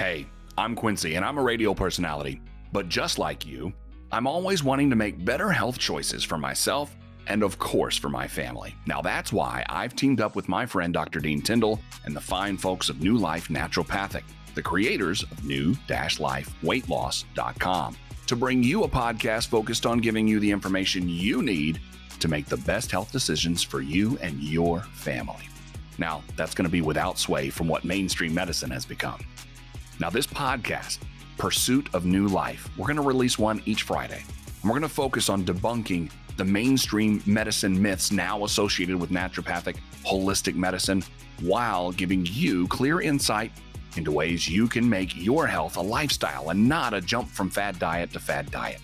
Hey, I'm Quincy and I'm a radio personality, but just like you, I'm always wanting to make better health choices for myself and of course for my family. Now that's why I've teamed up with my friend Dr. Dean Tindall and the fine folks of New Life Naturopathic, the creators of new-lifeweightloss.com, to bring you a podcast focused on giving you the information you need to make the best health decisions for you and your family. Now, that's going to be without sway from what mainstream medicine has become. Now, this podcast, Pursuit of New Life, we're going to release one each Friday. And we're going to focus on debunking the mainstream medicine myths now associated with naturopathic, holistic medicine, while giving you clear insight into ways you can make your health a lifestyle and not a jump from fad diet to fad diet.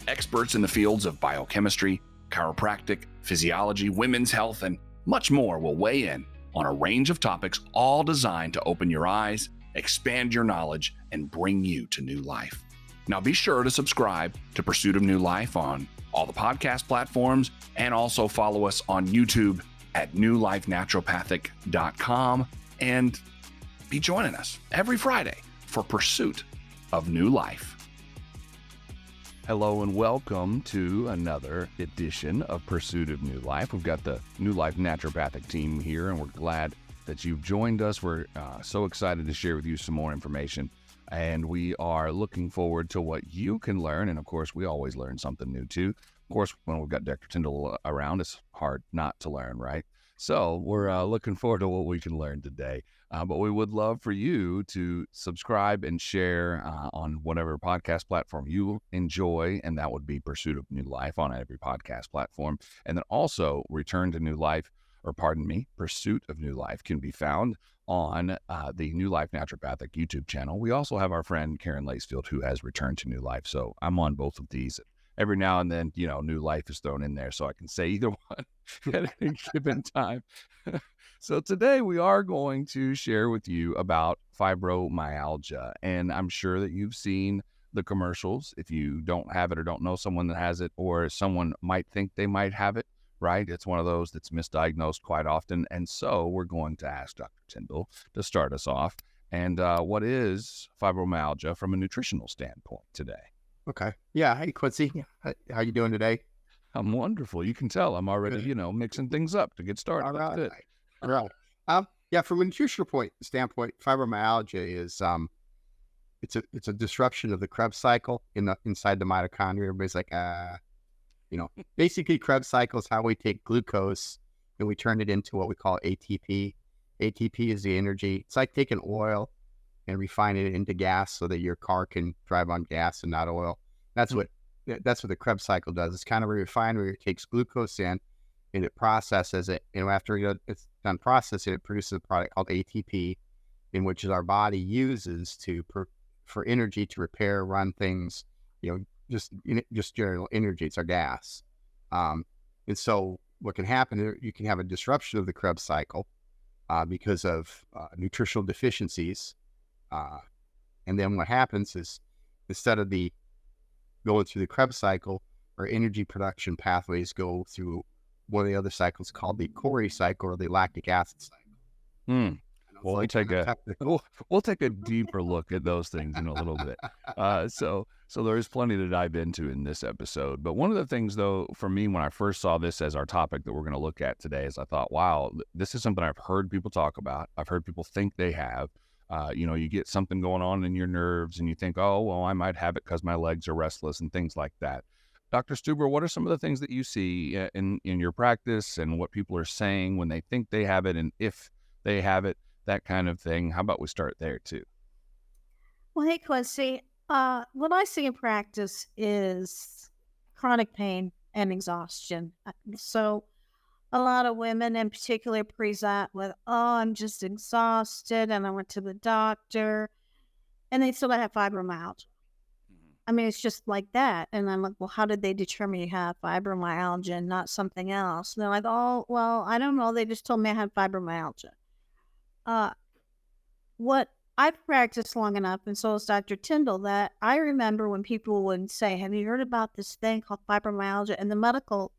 Experts in the fields of biochemistry, chiropractic, physiology, women's health, and much more will weigh in on a range of topics, all designed to open your eyes, expand your knowledge, and bring you to new life. Now be sure to subscribe to Pursuit of New Life on all the podcast platforms, and also follow us on YouTube at newlifenaturopathic.com, and be joining us every Friday for Pursuit of New Life. Hello and welcome to another edition of Pursuit of New Life. We've got the New Life Naturopathic team here, and we're glad that you've joined us. We're so excited to share with you some more information, and we are looking forward to what you can learn. And of course, we always learn something new too. Of course, when we've got Dr. Tindall around, it's hard not to learn, right? So we're looking forward to what we can learn today. But we would love for you to subscribe and share on whatever podcast platform you enjoy, and that would be Pursuit of New Life on every podcast platform. And then also Pursuit of New Life can be found on the New Life Naturopathic YouTube channel. We also have our friend Karen Lacefield, who has returned to New Life. So I'm on both of these. Every now and then, New Life is thrown in there, so I can say either one at any given time. So today we are going to share with you about fibromyalgia, and I'm sure that you've seen the commercials. If you don't have it or don't know someone that has it, or someone might think they might have it, right? It's one of those that's misdiagnosed quite often. And so we're going to ask Dr. Tindall to start us off. And what is fibromyalgia from a nutritional standpoint today? Okay. Yeah. Hey, Quincy. How you doing today? I'm wonderful. You can tell I'm already, mixing things up to get started. All right. That's good. All right. Yeah. From a nutritional standpoint, fibromyalgia is it's a disruption of the Krebs cycle inside the mitochondria. Everybody's like, basically Krebs cycle is how we take glucose and we turn it into what we call ATP. ATP is the energy. It's like taking oil and refine it into gas so that your car can drive on gas and not oil. That's what the Krebs cycle does. It's kind of a refinery. It takes glucose in and it processes it. And after it's done processing, it produces a product called ATP, in which our body uses for energy to repair, run things, just general energy. It's our gas. And so what can happen, you can have a disruption of the Krebs cycle because of nutritional deficiencies. And then what happens is, instead of going through the Krebs cycle, our energy production pathways go through one of the other cycles called the Cori cycle, or the lactic acid cycle. Well, we'll take a deeper look at those things in a little bit. So there's plenty to dive into in this episode. But one of the things, though, for me, when I first saw this as our topic that we're going to look at today, is I thought, wow, this is something I've heard people talk about. I've heard people think they have. You get something going on in your nerves and you think, oh, well, I might have it because my legs are restless and things like that. Dr. Stuber, what are some of the things that you see in your practice and what people are saying when they think they have it, and if they have it, that kind of thing? How about we start there too? Well, hey, Quincy, what I see in practice is chronic pain and exhaustion. So a lot of women in particular present with, I'm just exhausted and I went to the doctor, and they still have fibromyalgia. I mean, it's just like that. And I'm like, well, how did they determine you have fibromyalgia and not something else? And they're like, oh, well, I don't know. They just told me I had fibromyalgia. What I've practiced long enough, and so has Dr. Tindall, that I remember when people would say, have you heard about this thing called fibromyalgia? And the medical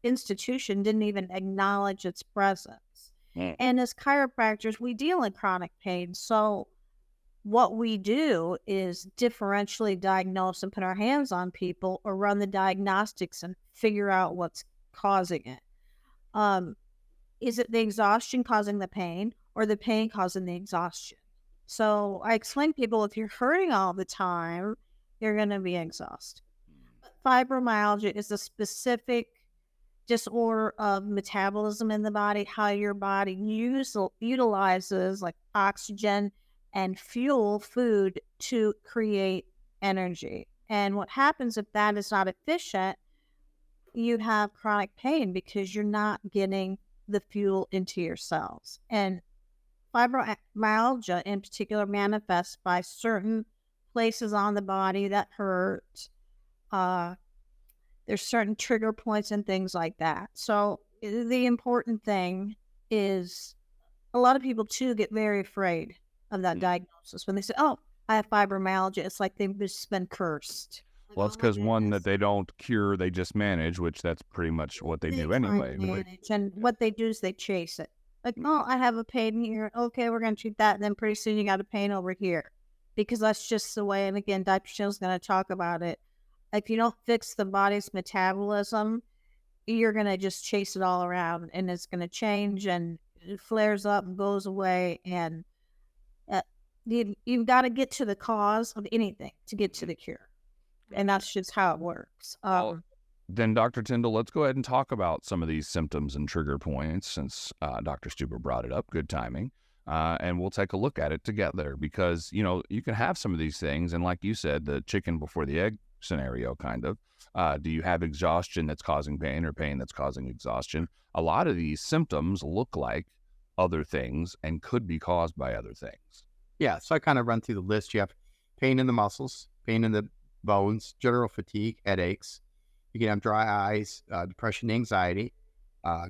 institution didn't even acknowledge its presence. And as chiropractors, we deal in chronic pain. So what we do is differentially diagnose and put our hands on people, or run the diagnostics and figure out what's causing it. Is it the exhaustion causing the pain, or the pain causing the exhaustion? So I explain to people, if you're hurting all the time, you're going to be exhausted. Fibromyalgia is a specific disorder of metabolism in the body, how your body utilizes like oxygen and fuel, food, to create energy. And what happens if that is not efficient, you have chronic pain because you're not getting the fuel into your cells. And fibromyalgia in particular manifests by certain places on the body that hurt. There's certain trigger points and things like that. So the important thing is, a lot of people too get very afraid of that diagnosis. When they say, oh, I have fibromyalgia, it's like they've just been cursed. Like, Well, it's because one, that they don't cure, they just manage, which that's pretty much what they do anyway. Manage, and what they do is they chase it. Like, oh, I have a pain here. Okay, we're going to treat that. And then pretty soon you got a pain over here, because that's just the way. And again, Dr. Shill's going to talk about it. If you don't fix the body's metabolism, you're going to just chase it all around, and it's going to change, and it flares up and goes away. And you've got to get to the cause of anything to get to the cure. And that's just how it works. Then, Dr. Tindall, let's go ahead and talk about some of these symptoms and trigger points, since Dr. Stuber brought it up. Good timing. And we'll take a look at it together, because, you can have some of these things. And like you said, the chicken before the egg scenario, kind of. Do you have exhaustion that's causing pain, or pain that's causing exhaustion? A lot of these symptoms look like other things and could be caused by other things. Yeah, so I kind of run through the list. You have pain in the muscles, pain in the bones, general fatigue, headaches. You can have dry eyes, depression, anxiety,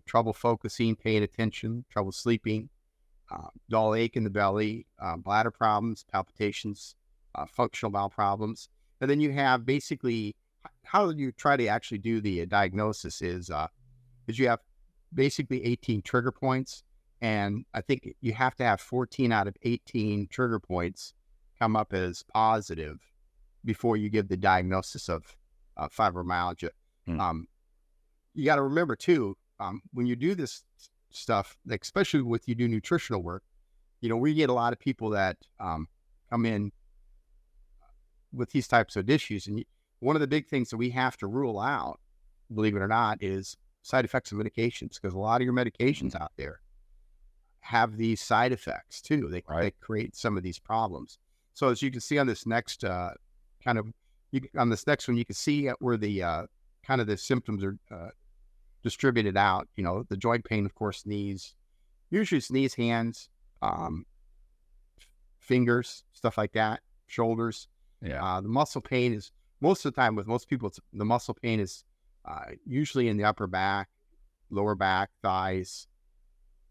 trouble focusing, paying attention, trouble sleeping, dull ache in the belly, bladder problems, palpitations, functional bowel problems. And then you have basically, how you try to actually do the diagnosis is you have basically 18 trigger points. And I think you have to have 14 out of 18 trigger points come up as positive before you give the diagnosis of fibromyalgia. You got to remember too, when you do this stuff, like especially with you do nutritional work, we get a lot of people that come in with these types of issues. And one of the big things that we have to rule out, believe it or not, is side effects of medications, because a lot of your medications out there have these side effects too. They create some of these problems. So as you can see on this next on this next one, you can see where the kind of the symptoms are distributed out. The joint pain, of course, knees, usually it's knees, hands, fingers, stuff like that, shoulders. Yeah. The muscle pain is, most of the time with most people, the muscle pain is usually in the upper back, lower back, thighs,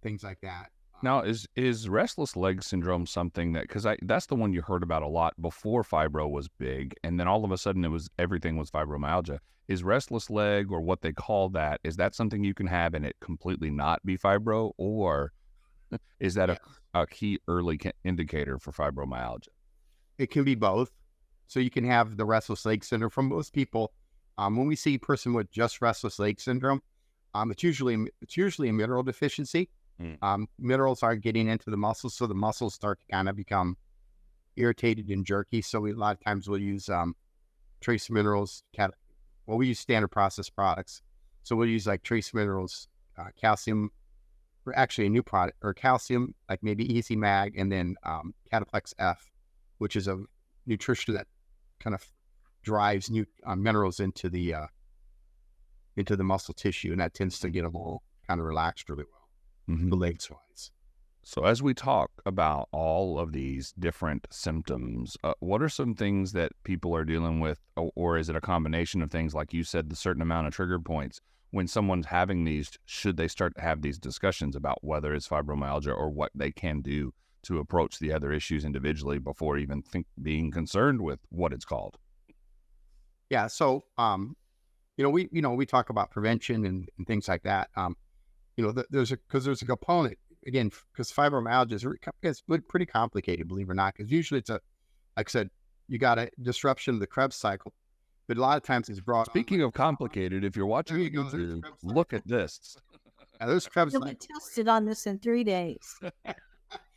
things like that. Now, is restless leg syndrome something that, because that's the one you heard about a lot before fibro was big, and then all of a sudden everything was fibromyalgia. Is restless leg, or what they call that, is that something you can have and it completely not be fibro, or is that a key early indicator for fibromyalgia? It can be both. So you can have the restless leg syndrome. For most people, when we see a person with just restless leg syndrome, it's usually a mineral deficiency. Minerals aren't getting into the muscles, so the muscles start to kind of become irritated and jerky. So a lot of times we'll use trace minerals. We use standard processed products. So we'll use like trace minerals, calcium, or actually a new product, or calcium, like maybe Easy Mag, and then Cataplex F, which is a nutrition that kind of drives new minerals into the muscle tissue, and that tends to get them all kind of relaxed really well, the legs wise. So as we talk about all of these different symptoms, what are some things that people are dealing with, or is it a combination of things, like you said, the certain amount of trigger points? When someone's having these, should they start to have these discussions about whether it's fibromyalgia, or what they can do to approach the other issues individually before even being concerned with what it's called? Yeah. So, we talk about prevention and things like that. There's a component. again, because fibromyalgia is pretty complicated, believe it or not, because usually it's like I said, you got a disruption of the Krebs cycle, but a lot of times it's brought Speaking of complicated, if you're watching YouTube, look at this. Now, there's Krebs You'll be tested on this in 3 days.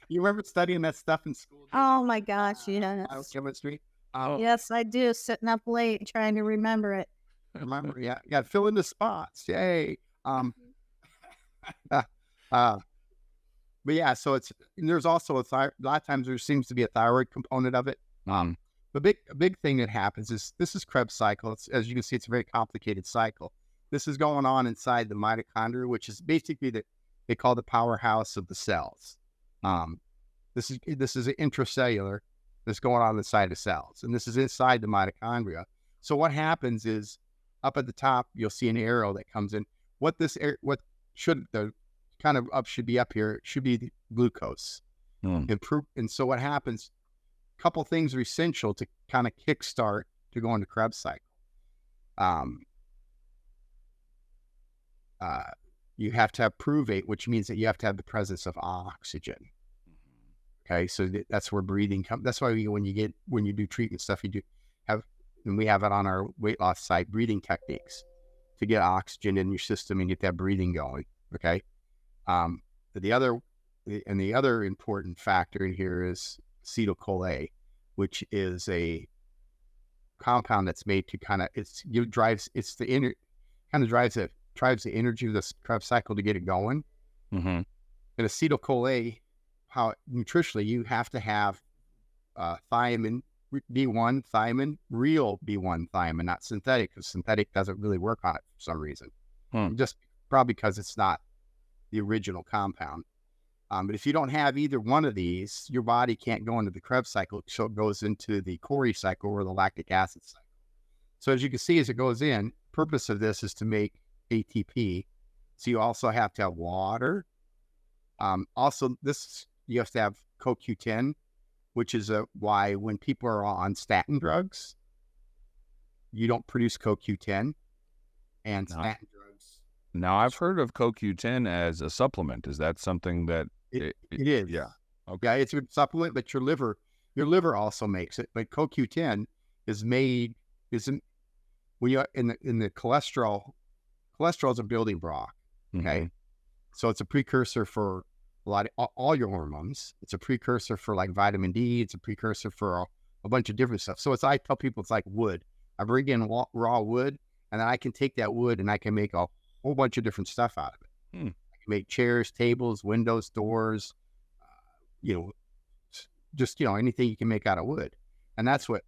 You remember studying that stuff in school? Oh my gosh, yes. Biochemistry. Yes, I do. Sitting up late trying to remember it. Remember, yeah, fill in the spots. Yay. But yeah, so there's also a lot of times there seems to be a thyroid component of it. The big thing that happens is this is Krebs cycle. As you can see, it's a very complicated cycle. This is going on inside the mitochondria, which is basically they call the powerhouse of the cells. This is an intracellular that's going on inside the cells, and this is inside the mitochondria. So what happens is up at the top, you'll see an arrow that comes in. What should be up here should be the glucose. Improve. And so what happens, a couple things are essential to kind of kickstart to go into Krebs cycle. You have to have provate, which means that you have to have the presence of oxygen. Okay, so that's where breathing comes. That's why when you do treatment stuff, and we have it on our weight loss site, breathing techniques to get oxygen in your system and get that breathing going. Okay, but the other important factor in here is acetyl-CoA, which is a compound that's made to drives the energy of the Krebs cycle to get it going. And acetyl-CoA, how nutritionally you have to have thiamine B1 thiamine, real B1 thiamine, not synthetic, because synthetic doesn't really work on it for some reason. Just probably because it's not the original compound. But if you don't have either one of these, your body can't go into the Krebs cycle, so it goes into the Cori cycle or the lactic acid cycle. So as you can see, as it goes in, purpose of this is to make ATP. So you also have to have water. Also, you have to have CoQ10, which is why when people are on statin drugs, you don't produce CoQ10 and statin drugs. Now, I've heard of CoQ10 as a supplement. Is that something that it is? Yeah. Okay. Yeah, it's a supplement, but your liver also makes it. But CoQ10 when you're in the cholesterol. Cholesterol is a building block. Okay, so it's a precursor for all your hormones. It's a precursor for like vitamin D. It's a precursor for a bunch of different stuff. So I tell people it's like wood. I bring in raw wood, and then I can take that wood and I can make a whole bunch of different stuff out of it. I can make chairs, tables, windows, doors, anything you can make out of wood. And that's what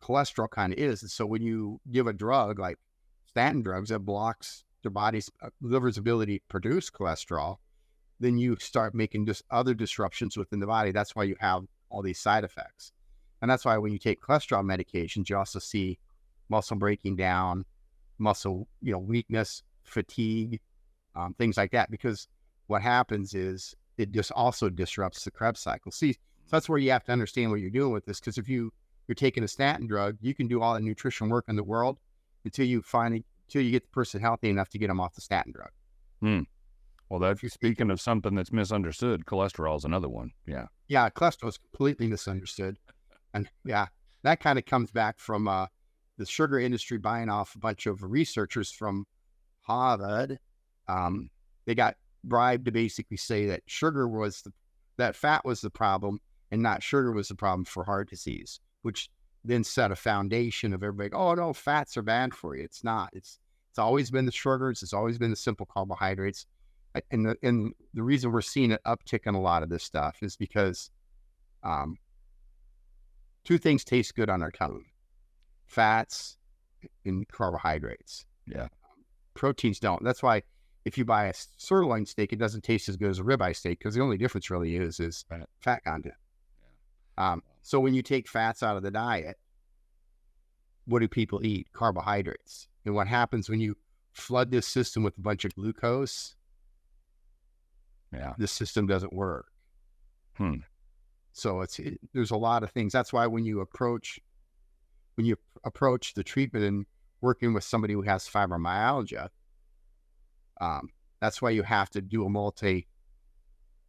cholesterol kind of is. And so when you give a drug like statin drugs that blocks your body's liver's ability to produce cholesterol, then you start making just other disruptions within the body. That's why you have all these side effects. And that's why when you take cholesterol medications, you also see muscle breaking down, muscle, weakness, fatigue, things like that. Because what happens is it just also disrupts the Krebs cycle. See, so that's where you have to understand what you're doing with this. Because if you're taking a statin drug, you can do all the nutrition work in the world until you get the person healthy enough to get them off the statin drug. Well, that's speaking of something that's misunderstood. Cholesterol is another one. Yeah. Yeah, cholesterol is completely misunderstood. And yeah, that kind of comes back from the sugar industry buying off a bunch of researchers from Harvard. They got bribed to basically say that that fat was the problem and not sugar was the problem for heart disease, which then set a foundation of everybody. Oh no, fats are bad for you. It's not. It's always been the sugars. It's always been the simple carbohydrates. And the reason we're seeing an uptick in a lot of this stuff is because two things taste good on our tongue: fats and carbohydrates. Yeah. Proteins don't. That's why if you buy a sirloin steak, it doesn't taste as good as a ribeye steak, because the only difference really is fat content. Yeah. So when you take fats out of the diet, what do people eat? Carbohydrates. And what happens when you flood this system with a bunch of glucose? Yeah, the system doesn't work. So there's a lot of things. That's why when you approach the treatment and working with somebody who has fibromyalgia, that's why you have to do a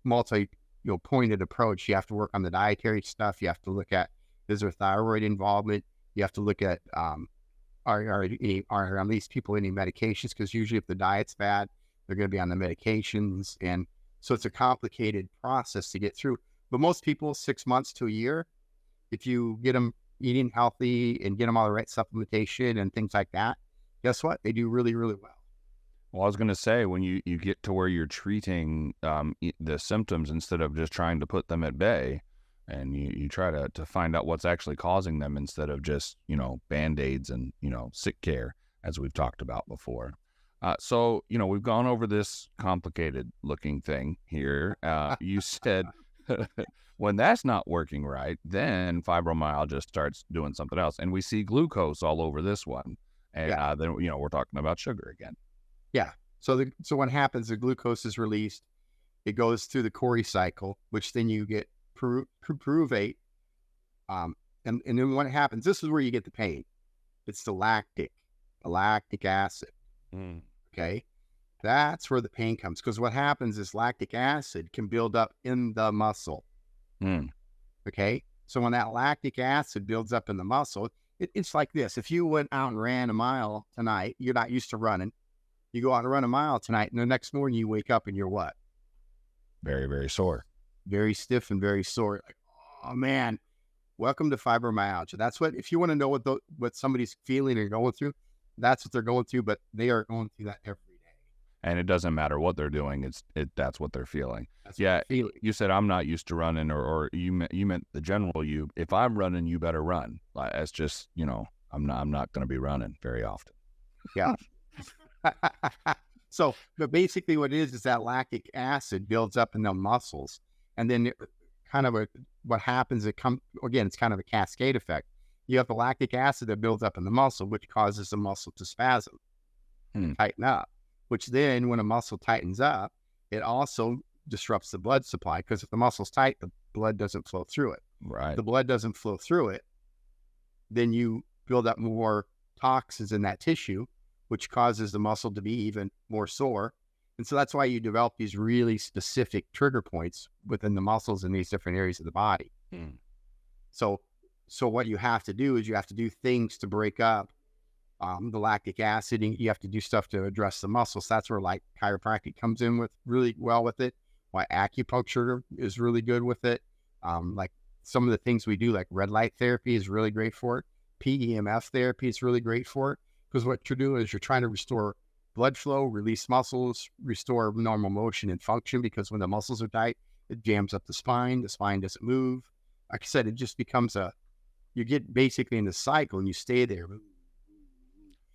pointed approach. You have to work on the dietary stuff. You have to look at, is there thyroid involvement? You have to look at, are these people any medications? Because usually if the diet's bad, they're going to be on the medications. And so it's a complicated process to get through. But most people, 6 months to a year, if you get them eating healthy and get them all the right supplementation and things like that, guess what? They do really, really well. Well, I was going to say, when you get to where you're treating the symptoms instead of just trying to put them at bay, and you try to find out what's actually causing them instead of just, Band-Aids and, sick care, as we've talked about before. So, we've gone over this complicated looking thing here. You said when that's not working right, then fibromyalgia starts doing something else. And we see glucose all over this one. And then, we're talking about sugar again. Yeah. So what happens, the glucose is released. It goes through the Cori cycle, which then you get pyruvate. And then what happens, this is where you get the pain. It's the lactic acid. Okay. That's where the pain comes. Because what happens is lactic acid can build up in the muscle. Okay. So when that lactic acid builds up in the muscle, it's like this. If you went out and ran a mile tonight, you're not used to running. You go out and run a mile tonight, and the next morning you wake up and you're what? Very, very sore. Very stiff and very sore. Like, oh man, welcome to fibromyalgia. That's what, if you want to know what somebody's feeling or going through, that's what they're going through, but they are going through that every day. And it doesn't matter what they're doing. That's what they're feeling. You said, I'm not used to running, or you meant the general you. If I'm running, you better run. That's just, I'm not going to be running very often. Yeah. So, but basically what it is that lactic acid builds up in the muscles, and then what happens, it's kind of a cascade effect. You have the lactic acid that builds up in the muscle, which causes the muscle to spasm, tighten up, which then when a muscle tightens up, it also disrupts the blood supply, because if the muscle's tight, the blood doesn't flow through it. Right. The blood doesn't flow through it, then you build up more toxins in that tissue, which causes the muscle to be even more sore. And so that's why you develop these really specific trigger points within the muscles in these different areas of the body. So what you have to do is you have to do things to break up the lactic acid, and you have to do stuff to address the muscles. That's where like chiropractic comes in with really well with it. Why acupuncture is really good with it. Like some of the things we do, like red light therapy is really great for it. PEMF therapy is really great for it. Because what you're doing is you're trying to restore blood flow, release muscles, restore normal motion and function, because when the muscles are tight, it jams up the spine doesn't move. Like I said, it just becomes you get basically in the cycle and you stay there.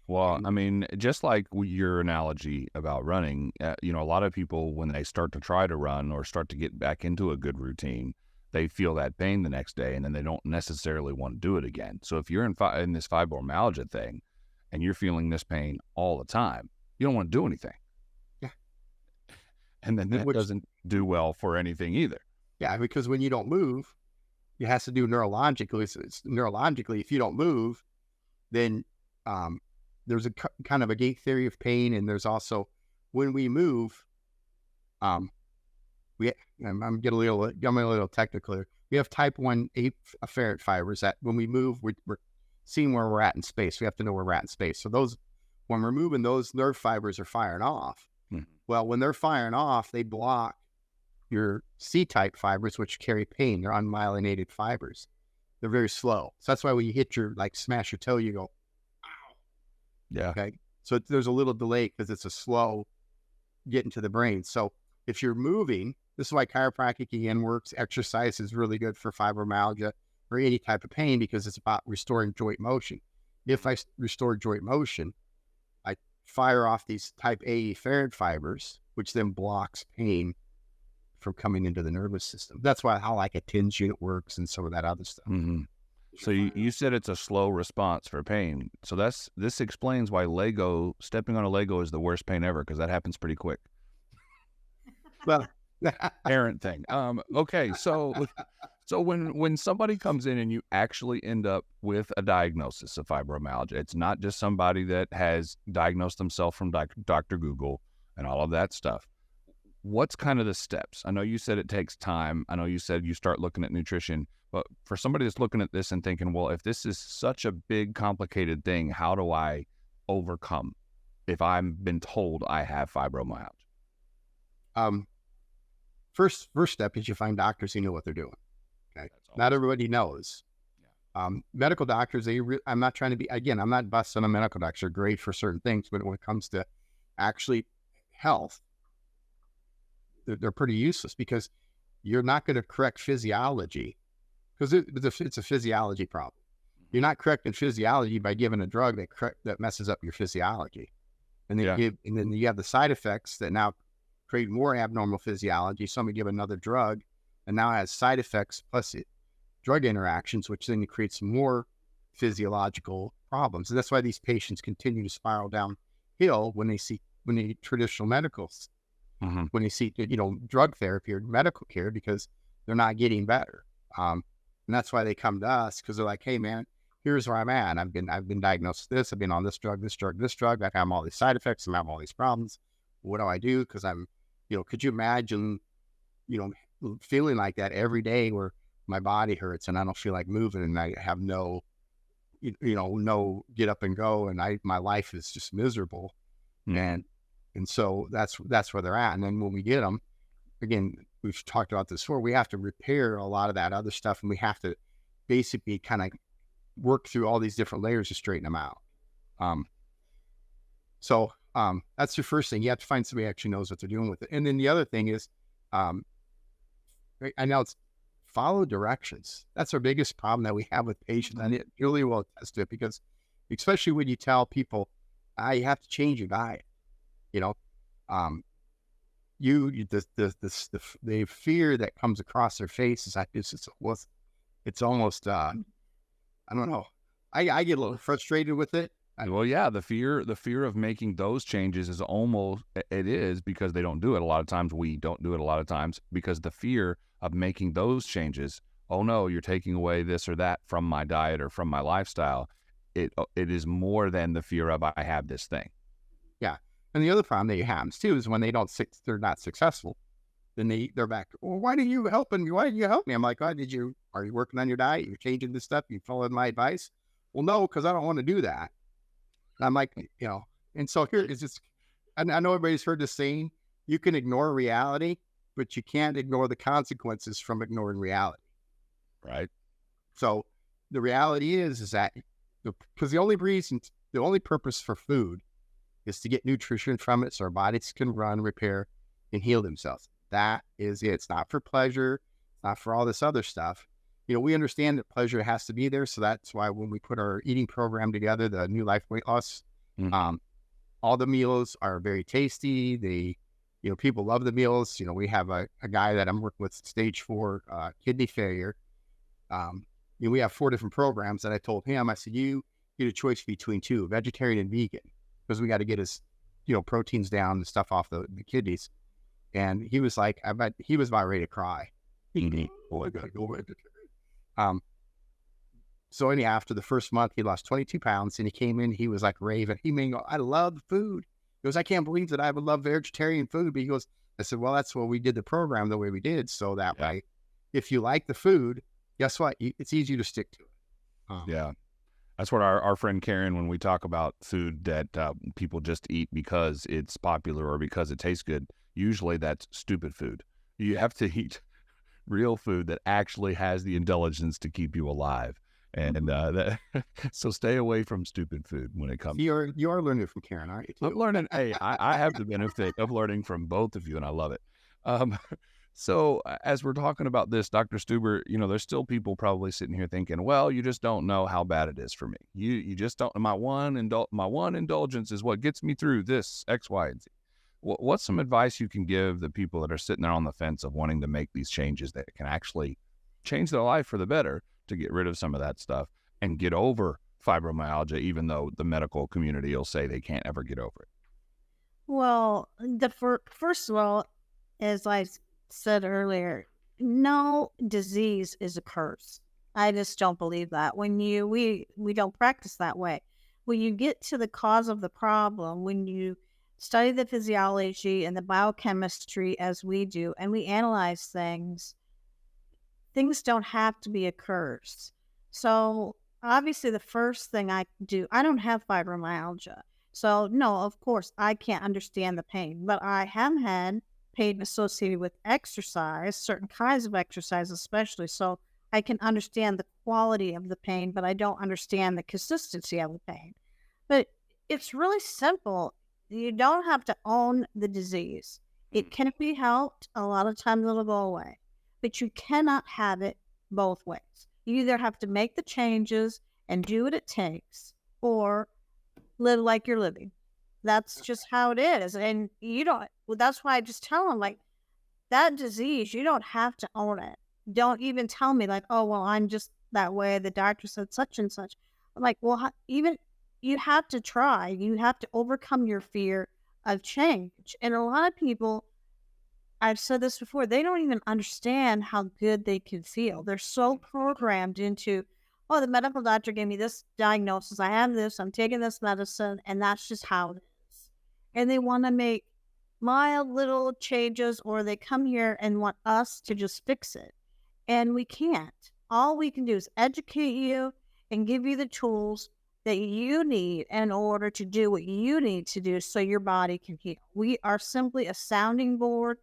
Well, I mean, just like your analogy about running, a lot of people, when they start to try to run or start to get back into a good routine, they feel that pain the next day, and then they don't necessarily want to do it again. So if you're in this fibromyalgia thing, and you're feeling this pain all the time, you don't want to do anything. Yeah. And then that doesn't do well for anything either. Yeah, because when you don't move, it has to do neurologically. So it's neurologically, if you don't move, then there's a kind of a gate theory of pain. And there's also, when we move, I'm getting a little technical here. We have type 1 afferent fibers that when we move, we're seeing where we're at in space. We have to know where we're at in space. So when we're moving, those nerve fibers are firing off. Well, when they're firing off, they block your C-type fibers, which carry pain. They're unmyelinated fibers. They're very slow. So that's why when you hit smash your toe, you go, ow. Yeah. Okay. So there's a little delay because it's a slow getting to the brain. So if you're moving, this is why chiropractic again works. Exercise is really good for fibromyalgia or any type of pain, because it's about restoring joint motion. If I restore joint motion, I fire off these type A afferent fibers, which then blocks pain from coming into the nervous system. That's how like a TINS unit works and some of that other stuff. So you said it's a slow response for pain. So this explains why stepping on a Lego is the worst pain ever, because that happens pretty quick. Well, parent thing. Okay, so when somebody comes in and you actually end up with a diagnosis of fibromyalgia, it's not just somebody that has diagnosed themselves from Dr. Google and all of that stuff. what's kind of the steps? I know you said it takes time. I know you said you start looking at nutrition, but for somebody that's looking at this and thinking, well, if this is such a big, complicated thing, how do I overcome if I've been told I have fibromyalgia? First step is you find doctors who know what they're doing. Okay. Not everybody knows. Medical doctors, I'm not trying to be, again, I'm not busting on medical doctors. They're great for certain things, but when it comes to actually health, they're pretty useless, because you're not going to correct physiology, because it's a physiology problem. You're not correcting physiology by giving a drug that messes up your physiology. And then you have the side effects that now create more abnormal physiology. Somebody give another drug and now has side effects plus drug interactions, which then creates more physiological problems. And that's why these patients continue to spiral downhill when they see traditional medicals, when they see, drug therapy or medical care, because they're not getting better. And that's why they come to us, because they're like, hey man, here's where I'm at. I've been diagnosed with this. I've been on this drug. I have all these side effects. I have all these problems. What do I do? Because I'm, could you imagine, feeling like that every day, where my body hurts and I don't feel like moving, and I have no get up and go, and my life is just miserable. And so that's where they're at. And then when we get them, again, we've talked about this before, we have to repair a lot of that other stuff, and we have to basically kind of work through all these different layers to straighten them out. So that's your first thing. You have to find somebody who actually knows what they're doing with it. And then the other thing is, I know it's follow directions. That's our biggest problem that we have with patients, and it really will attest to it, because especially when you tell people, you have to change your diet, the fear that comes across their face is it's almost, I don't know. I get a little frustrated with it. Well, yeah, the fear of making those changes is it is because they don't do it. A lot of times we don't do it a lot of times because the fear of making those changes, oh no, you're taking away this or that from my diet or from my lifestyle. It is more than the fear of I have this thing. Yeah. And the other problem that you have too is when they're not successful, then they're back. Well, why didn't you help me? Why didn't you help me? I'm like, are you working on your diet? You're changing this stuff? You following my advice? Well, no, because I don't want to do that. And I'm like, and so here is just, I know everybody's heard this saying, you can ignore reality, but you can't ignore the consequences from ignoring reality. Right. So the reality is that because the only purpose for food is to get nutrition from it so our bodies can run, repair, and heal themselves. That is it. It's not for pleasure. It's not for all this other stuff. We understand that pleasure has to be there. So that's why when we put our eating program together, the New Life Weight Loss, all the meals are very tasty. People love the meals. We have a guy that I'm working with, stage 4 kidney failure. We have 4 different programs, and I told him, I said, you get a choice between 2, vegetarian and vegan, because we got to get his, proteins down and stuff off the kidneys. And he was like, he was about ready to cry. Oh, I got to go vegetarian. So anyhow, after the first month, he lost 22 pounds, and he came in, he was like raving. He may go, I love food. He goes, I can't believe that I would love vegetarian food. But he goes, I said, well, that's why we did the program the way we did. So that way, if you like the food, guess what? It's easier to stick to it. Yeah. That's what our friend Karen, when we talk about food that people just eat because it's popular or because it tastes good, usually that's stupid food. You have to eat real food that actually has the intelligence to keep you alive. And so stay away from stupid food when it comes. You are learning from Karen, aren't you? I'm learning. Hey, I have the benefit of learning from both of you, and I love it. So as we're talking about this, Dr. Stuber, there's still people probably sitting here thinking, well, you just don't know how bad it is for me. You just don't. My one indulgence is what gets me through this X, Y, and Z. What's some advice you can give the people that are sitting there on the fence of wanting to make these changes that can actually change their life for the better, to get rid of some of that stuff and get over fibromyalgia, even though the medical community will say they can't ever get over it? Well, first of all, as I said earlier, no disease is a curse. I just don't believe that. We don't practice that way. When you get to the cause of the problem, when you study the physiology and the biochemistry as we do, and we analyze things, things don't have to be a curse. So obviously the first thing I do, I don't have fibromyalgia. So no, of course I can't understand the pain, but I have had pain associated with exercise, certain kinds of exercise especially. So I can understand the quality of the pain, but I don't understand the consistency of the pain. But it's really simple. You don't have to own the disease. It can be helped. A lot of times it'll go away, but you cannot have it both ways. You either have to make the changes and do what it takes, or live like you're living. That's just how it is. And you don't, well, that's why I just tell them, like, that disease, you don't have to own it. Don't even tell me, like, oh, well, I'm just that way. The doctor said such and such. I'm like, well, even you have to try. You have to overcome your fear of change. And a lot of people, I've said this before, they don't even understand how good they can feel. They're so programmed into, oh, the medical doctor gave me this diagnosis. I have this, I'm taking this medicine, and that's just how it is. And they want to make mild little changes, or they come here and want us to just fix it. And we can't. All we can do is educate you and give you the tools that you need in order to do what you need to do so your body can heal. We are simply a sounding board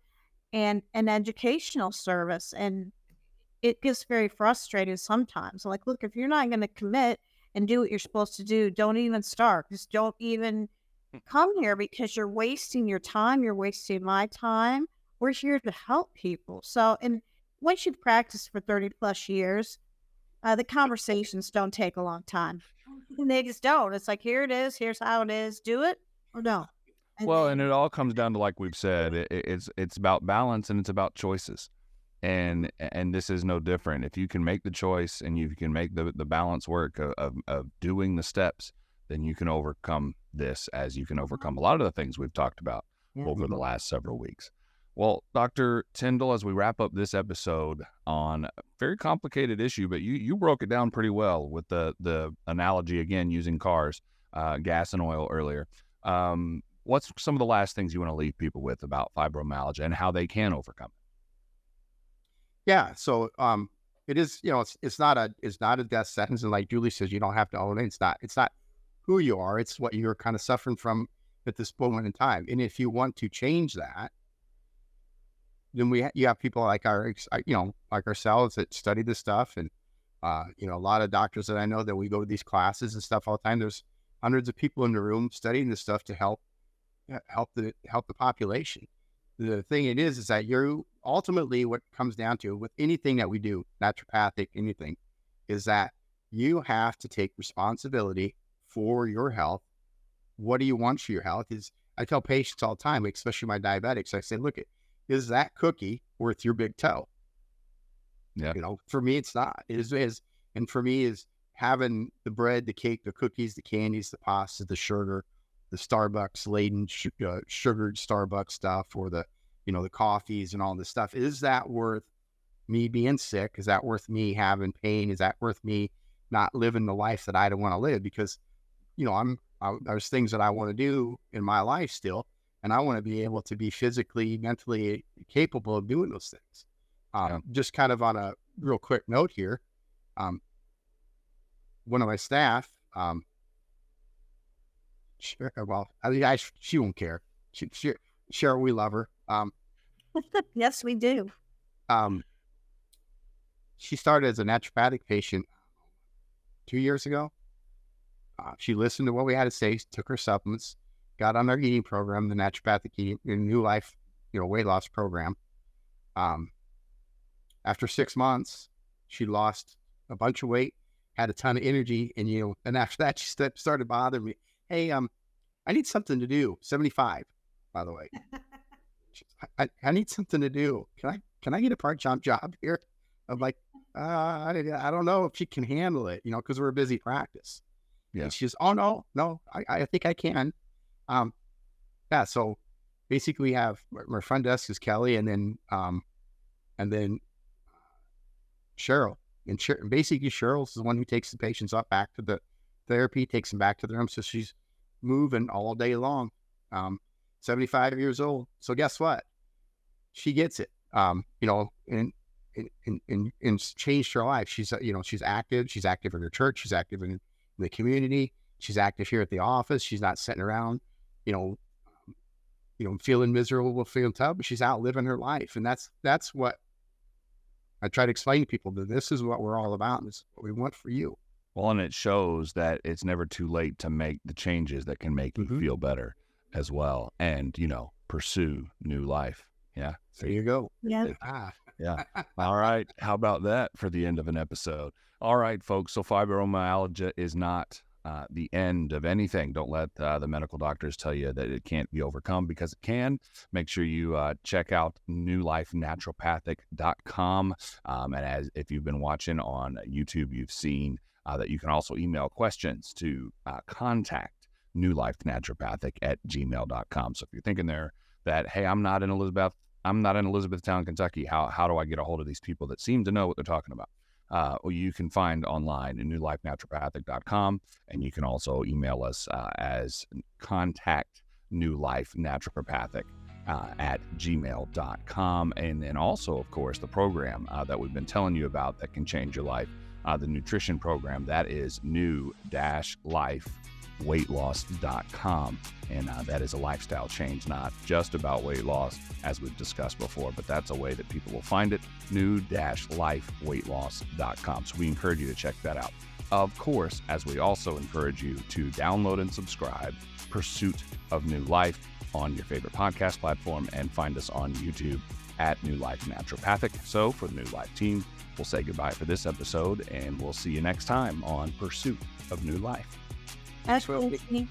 and an educational service. And it gets very frustrating sometimes. Like, look, if you're not going to commit and do what you're supposed to do, don't even start. Just don't even come here, because you're wasting your time. You're wasting my time. We're here to help people. So, and once you've practiced for 30 plus years, the conversations don't take a long time. And they just don't. It's like, here it is. Here's how it is. Do it or don't. Well, and it all comes down to, like we've said, it's about balance, and it's about choices. And this is no different. If you can make the choice and you can make the balance work of doing the steps, then you can overcome this, as you can overcome a lot of the things we've talked about over the last several weeks. Well, Dr. Tindall, as we wrap up this episode on a very complicated issue, but you broke it down pretty well with the analogy, again, using cars, gas and oil earlier. What's some of the last things you want to leave people with about fibromyalgia and how they can overcome it? Yeah. So it is, it's not a death sentence. And like Julie says, you don't have to own it. It's not who you are. It's what you're kind of suffering from at this moment in time. And if you want to change that, then you have people like like ourselves that study this stuff. And, a lot of doctors that I know that we go to these classes and stuff all the time. There's hundreds of people in the room studying this stuff to help the population. The thing it is that you're ultimately, what it comes down to with anything that we do, naturopathic, anything, is that you have to take responsibility for your health. What do you want for your health? I tell patients all the time, especially my diabetics, I say, look, is that cookie worth your big toe? Yeah. For me, it's not. It is, and for me is having the bread, the cake, the cookies, the candies, the pasta, the sugar, the Starbucks laden sugared Starbucks stuff, or the coffees and all this stuff. Is that worth me being sick? Is that worth me having pain? Is that worth me not living the life that I don't want to live? Because, there's things that I want to do in my life still, and I want to be able to be physically, mentally capable of doing those things. Just kind of on a real quick note here, one of my staff, she won't care. Cheryl, we love her. Yes, we do. She started as a naturopathic patient 2 years ago. She listened to what we had to say, took her supplements, got on our eating program, the naturopathic eating, New Life, weight loss program. After 6 months, she lost a bunch of weight, had a ton of energy, and after that, she started bothering me. Hey, I need something to do. 75, by the way. I need something to do. Can I get a part-time job here? I'm like, I don't know if she can handle it, because we're a busy practice. Yeah. And she's, oh no, I think I can. So basically we have my front desk is Kelly, and then Cheryl. And basically Cheryl's the one who takes the patients up back to the therapy, takes them back to the room. So she's moving all day long. 75 years old. So guess what? She gets it. And changed her life. She's she's active. She's active in her church. She's active in the community. She's active here at the office. She's not sitting around, feeling miserable, feeling tough. But she's out living her life, and that's what I try to explain to people, that this is what we're all about, and this is what we want for you. Well, and it shows that it's never too late to make the changes that can make you feel better as well, and pursue new life. Yeah, there you go. Yeah. Yeah. All right. How about that for the end of an episode? All right, folks. So fibromyalgia is not the end of anything. Don't let the medical doctors tell you that it can't be overcome, because it can. Make sure you check out newlifenaturopathic.com. And if you've been watching on YouTube, you've seen that you can also email questions to contact newlifenaturopathic@gmail.com. So if you're thinking there that, hey, I'm not in Elizabethtown, Kentucky, how do I get a hold of these people that seem to know what they're talking about? Well, you can find online at newlifenaturopathic.com, and you can also email us as contact newlifenaturopathic at gmail.com. And then also, of course, the program that we've been telling you about that can change your life, the nutrition program, that is new-lifeweightloss.com. And that is a lifestyle change, not just about weight loss, as we've discussed before, but that's a way that people will find it, new-lifeweightloss.com. So we encourage you to check that out. Of course, as we also encourage you to download and subscribe Pursuit of New Life on your favorite podcast platform, and find us on YouTube at New Life Naturopathic. So for the New Life team, we'll say goodbye for this episode, and we'll see you next time on Pursuit of New Life. Absolutely.